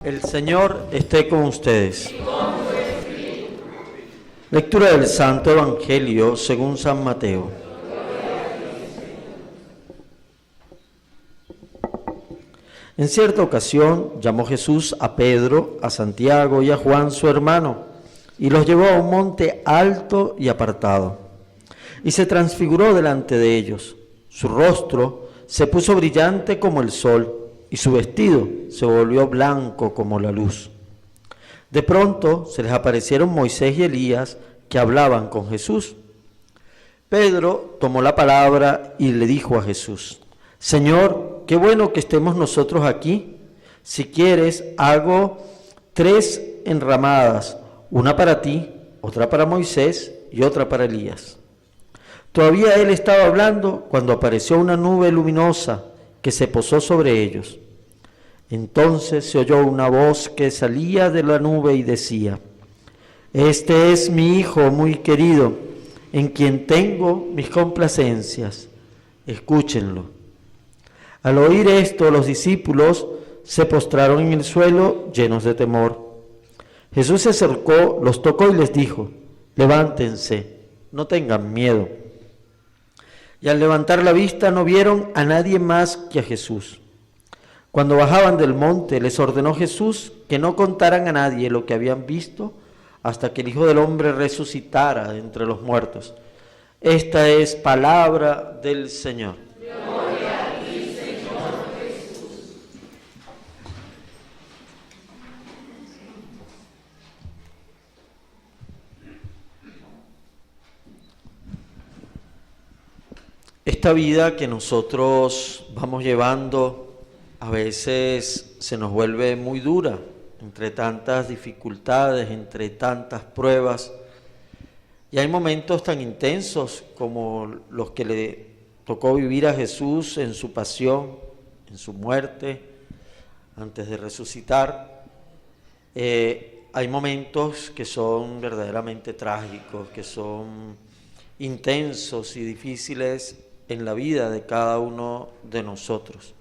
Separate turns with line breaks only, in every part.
El Señor esté con ustedes. Lectura del Santo Evangelio según San Mateo. En cierta ocasión llamó Jesús a Pedro, a Santiago y a Juan su hermano, y los llevó a un monte alto y apartado. Y se transfiguró delante de ellos. Su rostro se puso brillante como el sol, y su vestido se volvió blanco como la luz. De pronto se les aparecieron Moisés y Elías, que hablaban con Jesús. Pedro tomó la palabra y le dijo a Jesús: Señor, qué bueno que estemos nosotros aquí. Si quieres, hago 3 enramadas, una para ti, otra para Moisés y otra para Elías. Todavía él estaba hablando cuando apareció una nube luminosa que se posó sobre ellos. Entonces se oyó una voz que salía de la nube y decía: Este es mi Hijo muy querido, en quien tengo mis complacencias. Escúchenlo. Al oír esto, los discípulos se postraron en el suelo llenos de temor. Jesús se acercó, los tocó y les dijo: Levántense, no tengan miedo. Y al levantar la vista no vieron a nadie más que a Jesús. Cuando bajaban del monte, les ordenó Jesús que no contaran a nadie lo que habían visto hasta que el Hijo del Hombre resucitara de entre los muertos. Esta es palabra del Señor.
Gloria a ti, Señor Jesús.
Esta vida que nosotros vamos llevando a veces se nos vuelve muy dura, entre tantas dificultades, entre tantas pruebas. Y hay momentos tan intensos como los que le tocó vivir a Jesús en su pasión, en su muerte, antes de resucitar. Hay momentos que son verdaderamente trágicos, que son intensos y difíciles en la vida de cada uno de nosotros.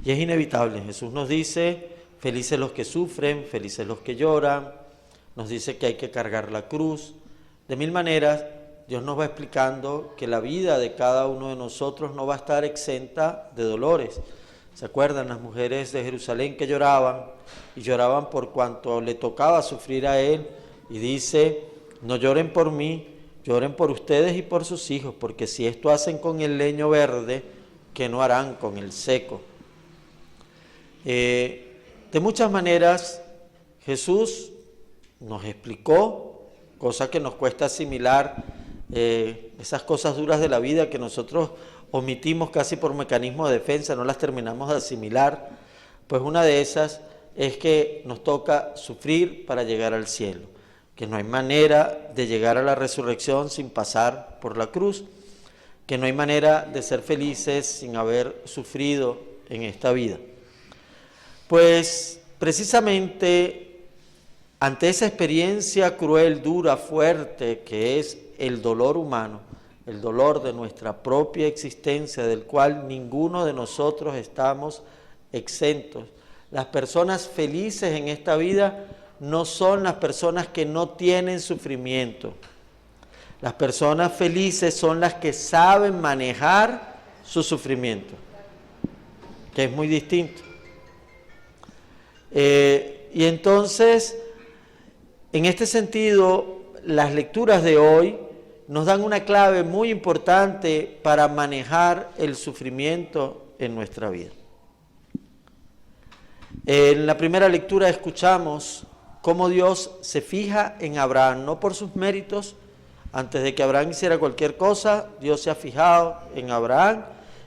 Y es inevitable. Jesús nos dice: felices los que sufren, felices los que lloran. Nos dice que hay que cargar la cruz. De mil maneras, Dios nos va explicando que la vida de cada uno de nosotros no va a estar exenta de dolores. ¿Se acuerdan las mujeres de Jerusalén que lloraban? Y lloraban por cuanto le tocaba sufrir a Él. Y dice: no lloren por mí, lloren por ustedes y por sus hijos, porque si esto hacen con el leño verde, ¿qué no harán con el seco? De muchas maneras Jesús nos explicó, cosa que nos cuesta asimilar, esas cosas duras de la vida que nosotros omitimos casi por mecanismo de defensa, no las terminamos de asimilar. Pues una de esas es que nos toca sufrir para llegar al cielo, que no hay manera de llegar a la resurrección sin pasar por la cruz, que no hay manera de ser felices sin haber sufrido en esta vida. Pues precisamente ante esa experiencia cruel, dura, fuerte, que es el dolor humano, el dolor de nuestra propia existencia, del cual ninguno de nosotros estamos exentos. Las personas felices en esta vida no son las personas que no tienen sufrimiento. Las personas felices son las que saben manejar su sufrimiento, que es muy distinto. Y entonces, en este sentido, las lecturas de hoy nos dan una clave muy importante para manejar el sufrimiento en nuestra vida. En la primera lectura escuchamos cómo Dios se fija en Abraham, no por sus méritos. Antes de que Abraham hiciera cualquier cosa, Dios se ha fijado en Abraham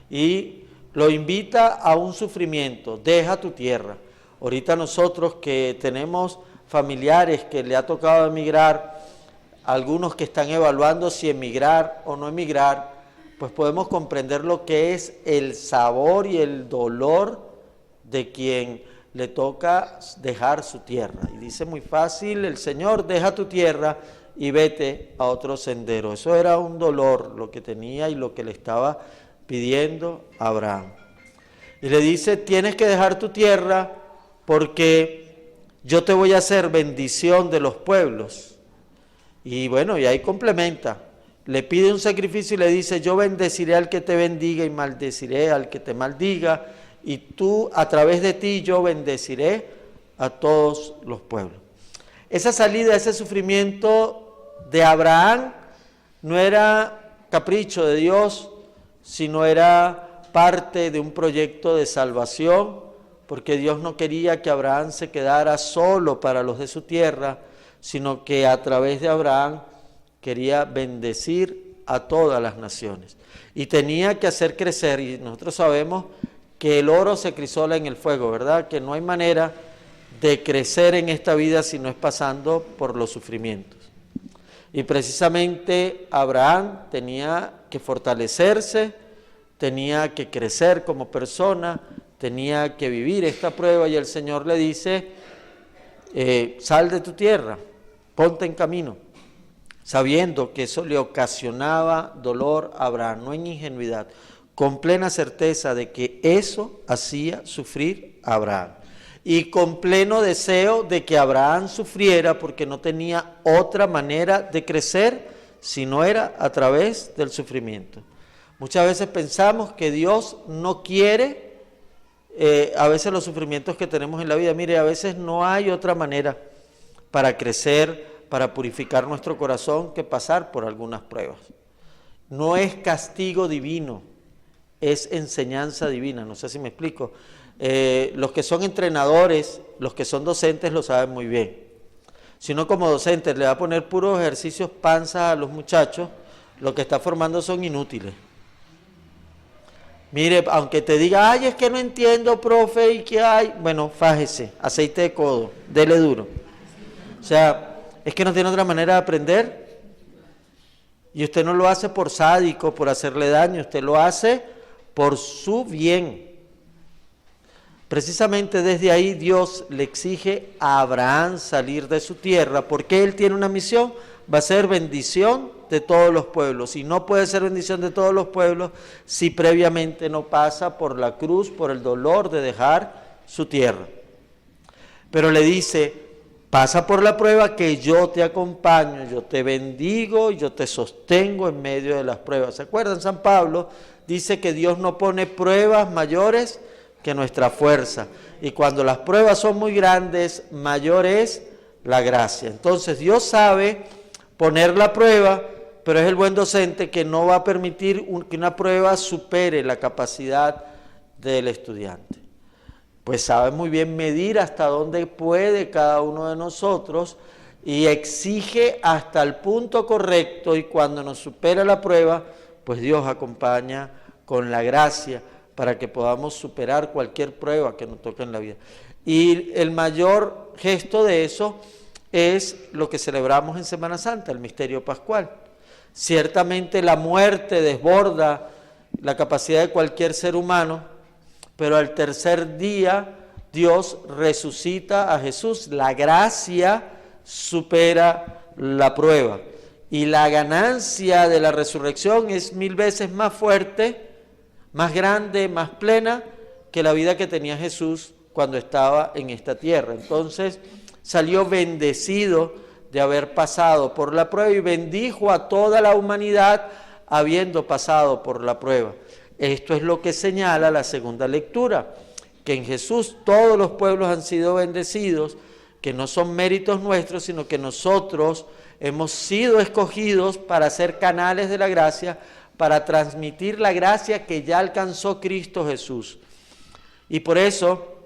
y lo invita a un sufrimiento: deja tu tierra. Ahorita nosotros que tenemos familiares que le ha tocado emigrar, algunos que están evaluando si emigrar o no emigrar, pues podemos comprender lo que es el sabor y el dolor de quien le toca dejar su tierra. Y dice muy fácil el Señor: deja tu tierra y vete a otro sendero. Eso era un dolor lo que tenía y lo que le estaba pidiendo a Abraham. Y le dice: tienes que dejar tu tierra porque yo te voy a hacer bendición de los pueblos. Y bueno, y ahí complementa. Le pide un sacrificio y le dice, yo bendeciré al que te bendiga y maldeciré al que te maldiga. Y tú, a través de ti, yo bendeciré a todos los pueblos. Esa salida, ese sufrimiento de Abraham no era capricho de Dios, sino era parte de un proyecto de salvación, porque Dios no quería que Abraham se quedara solo para los de su tierra, sino que a través de Abraham quería bendecir a todas las naciones. Y tenía que hacer crecer, y nosotros sabemos que el oro se crisola en el fuego, ¿verdad? Que no hay manera de crecer en esta vida si no es pasando por los sufrimientos. Y precisamente Abraham tenía que fortalecerse, tenía que crecer como persona, tenía que vivir esta prueba, y el Señor le dice, sal de tu tierra, ponte en camino, sabiendo que eso le ocasionaba dolor a Abraham, no en ingenuidad, con plena certeza de que eso hacía sufrir a Abraham. Y con pleno deseo de que Abraham sufriera, porque no tenía otra manera de crecer si no era a través del sufrimiento. Muchas veces pensamos que Dios no quiere a veces los sufrimientos que tenemos en la vida. Mire, a veces no hay otra manera para crecer, para purificar nuestro corazón que pasar por algunas pruebas. No es castigo divino, es enseñanza divina, no sé si me explico. Los que son entrenadores, los que son docentes lo saben muy bien. Si uno como docente le va a poner puros ejercicios panza a los muchachos, lo que está formando son inútiles. Mire, aunque te diga, ay, es que no entiendo, profe, y qué hay, bueno, fájese, aceite de codo, dele duro. O sea, es que no tiene otra manera de aprender. Y usted no lo hace por sádico, por hacerle daño, usted lo hace por su bien. Precisamente desde ahí Dios le exige a Abraham salir de su tierra, porque él tiene una misión, va a ser bendición de todos los pueblos, y no puede ser bendición de todos los pueblos si previamente no pasa por la cruz, por el dolor de dejar su tierra. Pero le dice, pasa por la prueba que yo te acompaño, yo te bendigo, yo te sostengo en medio de las pruebas. ¿Se acuerdan? San Pablo dice que Dios no pone pruebas mayores que nuestra fuerza, y cuando las pruebas son muy grandes, mayor es la gracia. Entonces Dios sabe poner la prueba, pero es el buen docente que no va a permitir que una prueba supere la capacidad del estudiante. Pues sabe muy bien medir hasta dónde puede cada uno de nosotros, y exige hasta el punto correcto, y cuando nos supera la prueba, pues Dios acompaña con la gracia para que podamos superar cualquier prueba que nos toque en la vida. Y el mayor gesto de eso es lo que celebramos en Semana Santa, el misterio pascual. Ciertamente la muerte desborda la capacidad de cualquier ser humano, pero al tercer día Dios resucita a Jesús. La gracia supera la prueba, y la ganancia de la resurrección es 1000 veces más fuerte, más grande, más plena que la vida que tenía Jesús cuando estaba en esta tierra. Entonces salió bendecido de haber pasado por la prueba, y bendijo a toda la humanidad habiendo pasado por la prueba. Esto es lo que señala la segunda lectura, que en Jesús todos los pueblos han sido bendecidos, que no son méritos nuestros, sino que nosotros hemos sido escogidos para ser canales de la gracia, para transmitir la gracia que ya alcanzó Cristo Jesús. Y por eso,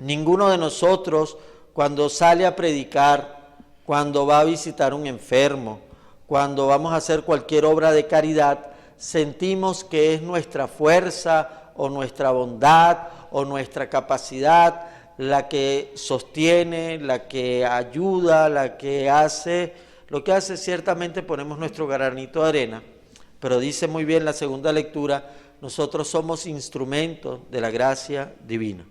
ninguno de nosotros, cuando sale a predicar, cuando va a visitar a un enfermo, cuando vamos a hacer cualquier obra de caridad, sentimos que es nuestra fuerza o nuestra bondad o nuestra capacidad la que sostiene, la que ayuda, la que hace. Lo que hace, ciertamente ponemos nuestro granito de arena, pero dice muy bien la segunda lectura, nosotros somos instrumentos de la gracia divina.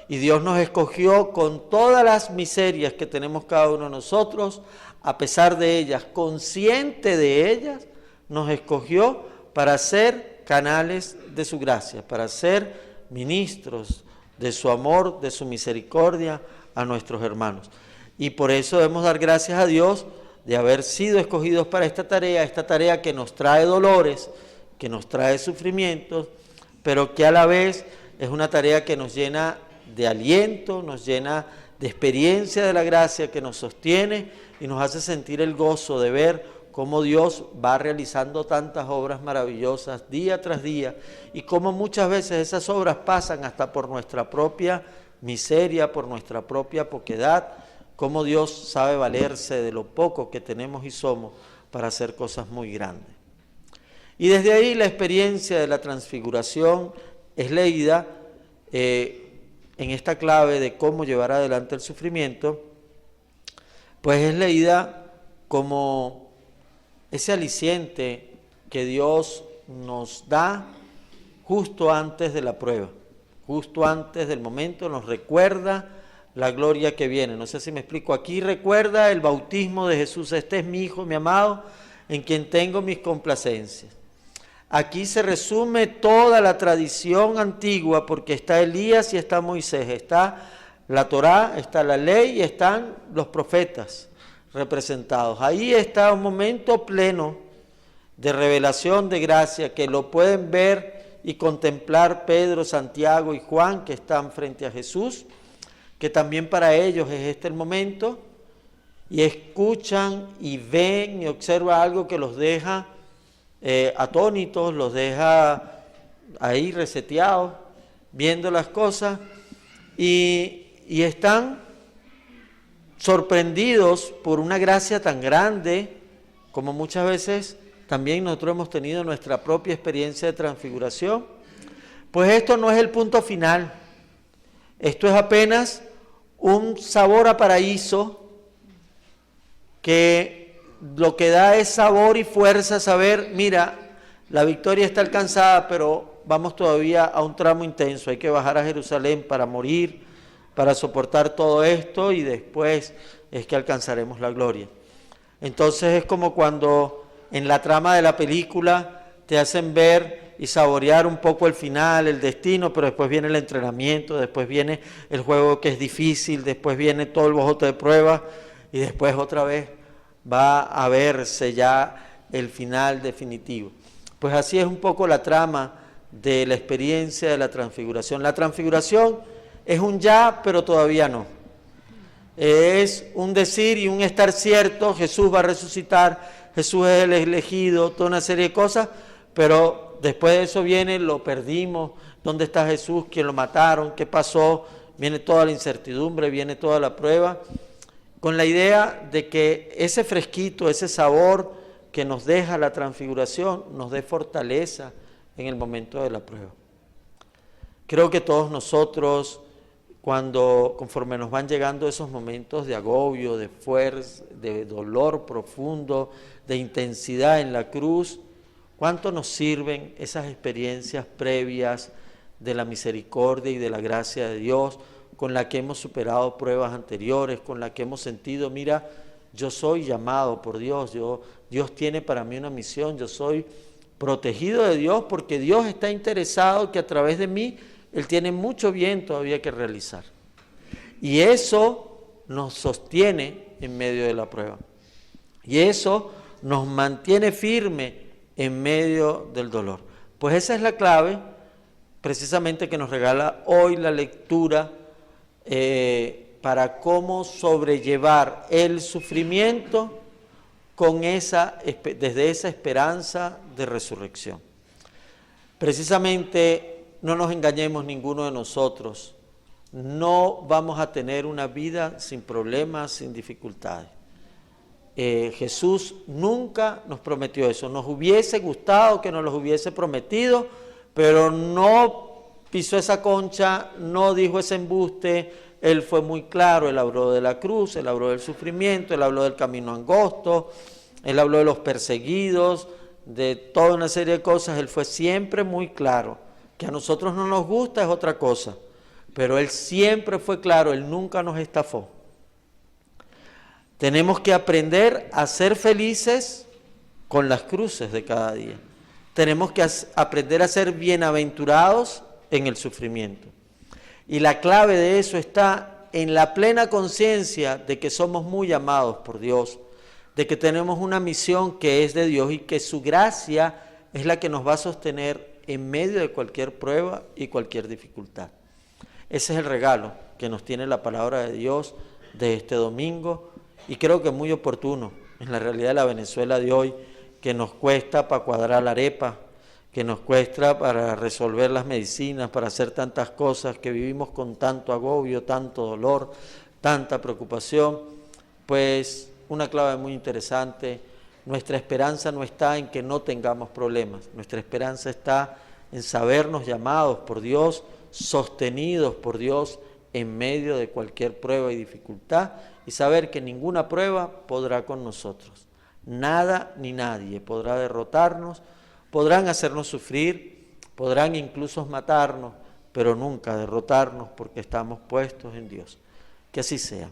Y Dios nos escogió con todas las miserias que tenemos cada uno de nosotros, a pesar de ellas, consciente de ellas, nos escogió para ser canales de su gracia, para ser ministros de su amor, de su misericordia a nuestros hermanos. Y por eso debemos dar gracias a Dios de haber sido escogidos para esta tarea que nos trae dolores, que nos trae sufrimientos, pero que a la vez es una tarea que nos llena de aliento, nos llena de experiencia de la gracia que nos sostiene y nos hace sentir el gozo de ver cómo Dios va realizando tantas obras maravillosas día tras día y cómo muchas veces esas obras pasan hasta por nuestra propia miseria, por nuestra propia poquedad, cómo Dios sabe valerse de lo poco que tenemos y somos para hacer cosas muy grandes. Y desde ahí la experiencia de la transfiguración es leída en esta clave de cómo llevar adelante el sufrimiento, pues es leída como ese aliciente que Dios nos da justo antes de la prueba, justo antes del momento, nos recuerda la gloria que viene. No sé si me explico. Aquí recuerda el bautismo de Jesús. Este es mi Hijo, mi amado, en quien tengo mis complacencias. Aquí se resume toda la tradición antigua, porque está Elías y está Moisés, está la Torá, está la ley y están los profetas representados. Ahí está un momento pleno de revelación de gracia que lo pueden ver y contemplar Pedro, Santiago y Juan, que están frente a Jesús, que también para ellos es este el momento, y escuchan y ven y observan algo que los deja atónitos, los deja ahí reseteados, viendo las cosas, y están sorprendidos por una gracia tan grande, como muchas veces también nosotros hemos tenido nuestra propia experiencia de transfiguración. Pues esto no es el punto final, esto es apenas un sabor a paraíso que lo que da es sabor y fuerza saber, mira, la victoria está alcanzada, pero vamos todavía a un tramo intenso, hay que bajar a Jerusalén para morir, para soportar todo esto y después es que alcanzaremos la gloria. Entonces es como cuando en la trama de la película te hacen ver y saborear un poco el final, el destino, pero después viene el entrenamiento, después viene el juego que es difícil, después viene todo el bojote de pruebas y después otra vez va a verse ya el final definitivo. Pues así es un poco la trama de la experiencia de la transfiguración. La transfiguración es un ya, pero todavía no. Es un decir y un estar cierto, Jesús va a resucitar, Jesús es el elegido, toda una serie de cosas, pero después de eso viene, lo perdimos, ¿dónde está Jesús? ¿Quién lo mataron? ¿Qué pasó? Viene toda la incertidumbre, viene toda la prueba, con la idea de que ese fresquito, ese sabor que nos deja la transfiguración, nos dé fortaleza en el momento de la prueba. Creo que todos nosotros, conforme nos van llegando esos momentos de agobio, de fuerza, de dolor profundo, de intensidad en la cruz, ¿cuánto nos sirven esas experiencias previas de la misericordia y de la gracia de Dios, con la que hemos superado pruebas anteriores, con la que hemos sentido, mira, yo soy llamado por Dios, Dios tiene para mí una misión, yo soy protegido de Dios porque Dios está interesado que a través de mí Él tiene mucho bien todavía que realizar. Y eso nos sostiene en medio de la prueba. Y eso nos mantiene firme en medio del dolor. Pues esa es la clave precisamente que nos regala hoy la lectura para cómo sobrellevar el sufrimiento desde esa esperanza de resurrección. Precisamente, no nos engañemos ninguno de nosotros, no vamos a tener una vida sin problemas, sin dificultades. Jesús nunca nos prometió eso, nos hubiese gustado que nos los hubiese prometido, pero no pisó esa concha, no dijo ese embuste, Él fue muy claro, Él habló de la cruz, Él habló del sufrimiento, Él habló del camino angosto, Él habló de los perseguidos, de toda una serie de cosas, Él fue siempre muy claro. Que a nosotros no nos gusta es otra cosa, pero Él siempre fue claro, Él nunca nos estafó. Tenemos que aprender a ser felices con las cruces de cada día. Tenemos que aprender a ser bienaventurados en el sufrimiento. Y la clave de eso está en la plena conciencia de que somos muy amados por Dios, de que tenemos una misión que es de Dios y que su gracia es la que nos va a sostener en medio de cualquier prueba y cualquier dificultad. Ese es el regalo que nos tiene la palabra de Dios de este domingo, y creo que es muy oportuno en la realidad de la Venezuela de hoy, que nos cuesta para cuadrar la arepa, que nos cuesta para resolver las medicinas, para hacer tantas cosas, que vivimos con tanto agobio, tanto dolor, tanta preocupación. Pues una clave muy interesante: nuestra esperanza no está en que no tengamos problemas, nuestra esperanza está en sabernos llamados por Dios, sostenidos por Dios en medio de cualquier prueba y dificultad, y saber que ninguna prueba podrá con nosotros. Nada ni nadie podrá derrotarnos, podrán hacernos sufrir, podrán incluso matarnos, pero nunca derrotarnos, porque estamos puestos en Dios. Que así sea.